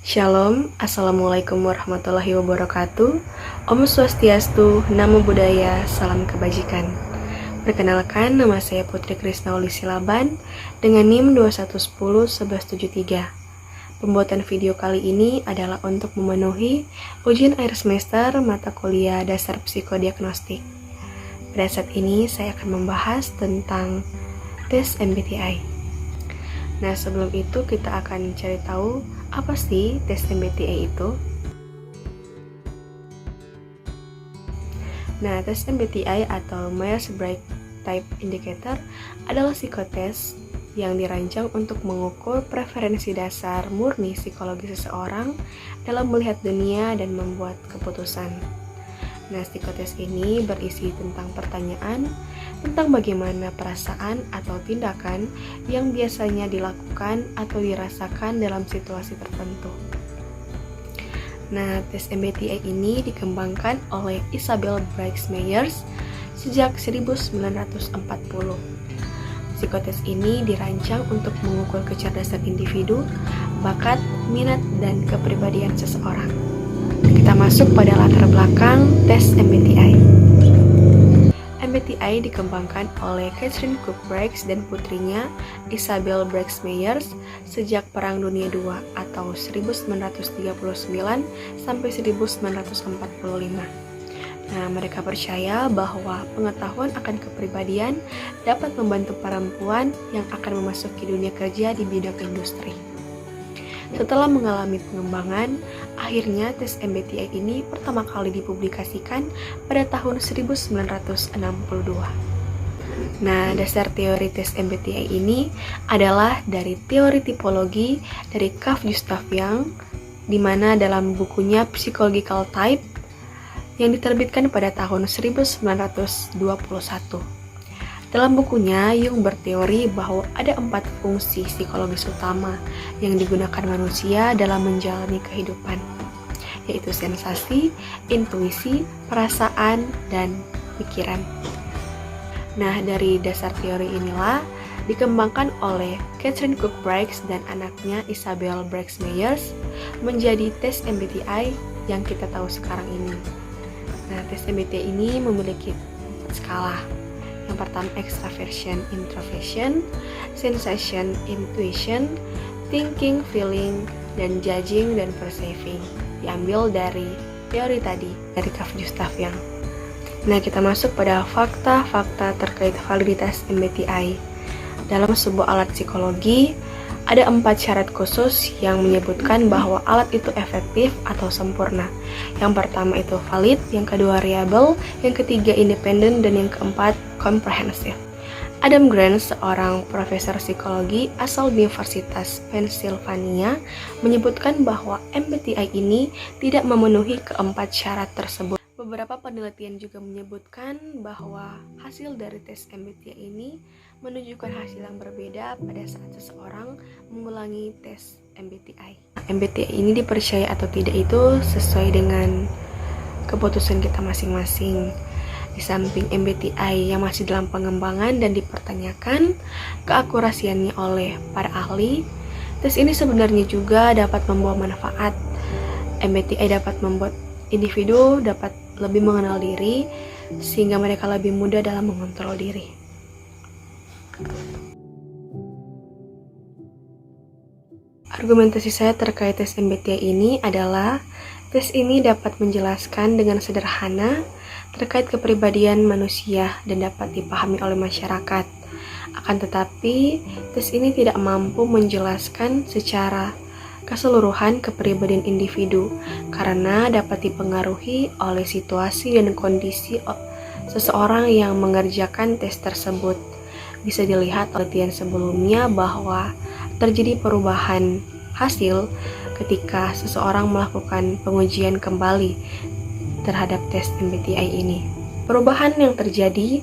Shalom, Assalamualaikum warahmatullahi wabarakatuh. Om Swastiastu, Namo Buddhaya, Salam Kebajikan. Perkenalkan, nama saya Putri Krisnauli Silaban dengan NIM 21101173. Pembuatan video kali ini adalah untuk memenuhi ujian akhir semester mata kuliah dasar psikodiagnostik. Pada saat ini saya akan membahas tentang tes MBTI. Nah, sebelum itu kita akan cari tahu apa sih tes MBTI itu. Nah, tes MBTI atau Myers-Briggs Type Indicator adalah psikotes yang dirancang untuk mengukur preferensi dasar murni psikologi seseorang dalam melihat dunia dan membuat keputusan. Nah, psikotes ini berisi tentang pertanyaan tentang bagaimana perasaan atau tindakan yang biasanya dilakukan atau dirasakan dalam situasi tertentu. Nah, tes MBTI ini dikembangkan oleh Isabel Briggs Myers sejak 1940. Psikotes ini dirancang untuk mengukur kecerdasan individu, bakat, minat, dan kepribadian seseorang. Kita masuk pada latar belakang tes MBTI. MBTI dikembangkan oleh Catherine Cook Briggs dan putrinya Isabel Briggs Myers sejak Perang Dunia II atau 1939 sampai 1945. Nah, mereka percaya bahwa pengetahuan akan kepribadian dapat membantu perempuan yang akan memasuki dunia kerja di bidang industri. Setelah mengalami pengembangan, akhirnya tes MBTI ini pertama kali dipublikasikan pada tahun 1962. Nah, dasar teori tes MBTI ini adalah dari teori tipologi dari Carl Gustav Jung, di mana dalam bukunya Psychological Type yang diterbitkan pada tahun 1921. Dalam bukunya, Jung berteori bahwa ada 4 fungsi psikologis utama yang digunakan manusia dalam menjalani kehidupan, yaitu sensasi, intuisi, perasaan, dan pikiran. Nah, dari dasar teori inilah dikembangkan oleh Catherine Cook Briggs dan anaknya Isabel Briggs Myers menjadi tes MBTI yang kita tahu sekarang ini. Nah, tes MBTI ini memiliki skala. Yang pertama extraversion, introversion, sensation, intuition, thinking, feeling, dan judging dan perceiving. Diambil dari teori tadi, dari Carl Gustav Jung. Nah, kita masuk pada fakta-fakta terkait validitas MBTI. Dalam sebuah alat psikologi, ada 4 syarat khusus yang menyebutkan bahwa alat itu efektif atau sempurna. Yang pertama itu valid, yang kedua reliable, yang ketiga independen, dan yang keempat komprehensif. Adam Grant, seorang profesor psikologi asal Universitas Pennsylvania, menyebutkan bahwa MBTI ini tidak memenuhi keempat syarat tersebut. Beberapa penelitian juga menyebutkan bahwa hasil dari tes MBTI ini menunjukkan hasil yang berbeda pada saat seseorang mengulangi tes MBTI. MBTI ini dipercaya atau tidak itu sesuai dengan keputusan kita masing-masing. Di samping MBTI yang masih dalam pengembangan dan dipertanyakan keakurasiannya oleh para ahli, tes ini sebenarnya juga dapat membawa manfaat. MBTI dapat membuat individu dapat lebih mengenal diri sehingga mereka lebih mudah dalam mengontrol diri. Argumentasi saya terkait tes MBTI ini adalah tes ini dapat menjelaskan dengan sederhana terkait kepribadian manusia dan dapat dipahami oleh masyarakat. Akan tetapi, tes ini tidak mampu menjelaskan secara keseluruhan kepribadian individu karena dapat dipengaruhi oleh situasi dan kondisi seseorang yang mengerjakan tes tersebut. Bisa dilihat penelitian sebelumnya bahwa terjadi perubahan hasil ketika seseorang melakukan pengujian kembali terhadap tes MBTI ini. Perubahan yang terjadi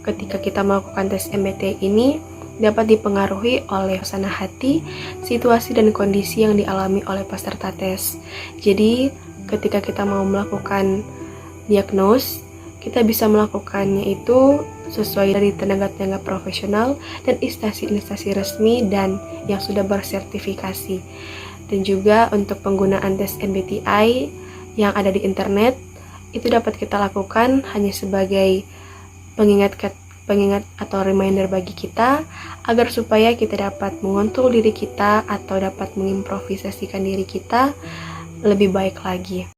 ketika kita melakukan tes MBTI ini dapat dipengaruhi oleh suasana hati, situasi, dan kondisi yang dialami oleh peserta tes. Jadi, ketika kita mau melakukan diagnos, kita bisa melakukannya itu sesuai dari tenaga-tenaga profesional dan instansi-instansi resmi dan yang sudah bersertifikasi. Dan juga untuk penggunaan tes MBTI yang ada di internet, itu dapat kita lakukan hanya sebagai pengingat atau reminder bagi kita agar supaya kita dapat mengontrol diri kita atau dapat mengimprovisasikan diri kita lebih baik lagi.